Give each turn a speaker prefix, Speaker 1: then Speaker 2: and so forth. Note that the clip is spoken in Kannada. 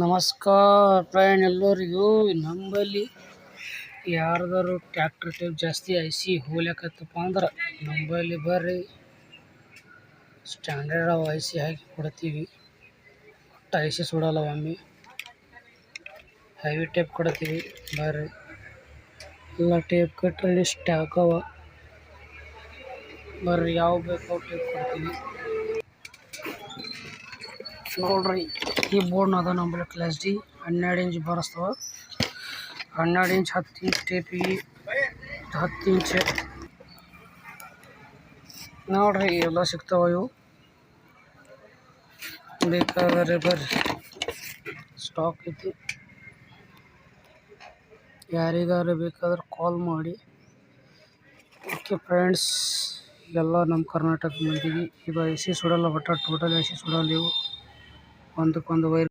Speaker 1: ನಮಸ್ಕಾರ ಫ್ರೆಂಡ್ ಎಲ್ಲರಿಗೂ. ನಂಬಲ್ಲಿ ಯಾರ್ದಾರು ಟ್ಯಾಕ್ಟರ್ ಟೈಪ್ ಜಾಸ್ತಿ ಐಸಿ ಹೋಗ್ಲಿಕತ್ತಪ್ಪ ಅಂದ್ರೆ ನಂಬಲ್ಲಿ ಬರ್ರಿ, ಸ್ಟ್ಯಾಂಡರ್ಡ್ ಐಸಿ ಹಾಕಿ ಕೊಡ್ತೀವಿ. ಒಟ್ಟು ಐಸಿ ಸುಡಲ್ಲ, ಒಮ್ಮೆ ಹೆವಿ ಟೇಪ್ ಕೊಡ್ತೀವಿ. ಬರ್ರಿ, ಎಲ್ಲ ಟೇಪ್ ಕಟ್ಟಿ ಸ್ಟಾಕ್ ಅವ. ಬರ್ರಿ, ಯಾವ ಬೇಕು ಟೇಪ್ ಕೊಡ್ತೀವಿ. ನೋಡ್ರಿ, ಈ ಬೋರ್ಡ್ ಅದ ನಂಬಲ್ಲಿ ಕ್ಲಾಸ್ ಡಿ 12 ಇಂಚ್ ಬರಸ್ತವ. 12 ಇಂಚ್ 10 ಇಂಚ್ ಟೇಪಿಗೆ 10 ಇಂಚ್ ನೋಡ್ರಿ, ಎಲ್ಲ ಸಿಗ್ತಾವ. ಇವು ಬೇಕಾದರೆ ಬರ್ರಿ, ಸ್ಟಾಕ್ ಐತಿ. ಯಾರಿಗಾರು ಬೇಕಾದ್ರೆ ಕಾಲ್ ಮಾಡಿ. ಓಕೆ ಫ್ರೆಂಡ್ಸ್, ಎಲ್ಲ ನಮ್ಮ ಕರ್ನಾಟಕ ಮಂದಿಗೆ ಇದು ಐಸಿ ಸುಡಲ್ಲ. ಒಟ್ಟು ಟೋಟಲ್ ಐಸಿ ಸುಡಲ್ಲ. ಇವು ಒಂದಕ್ಕೊಂದು ವೈರ್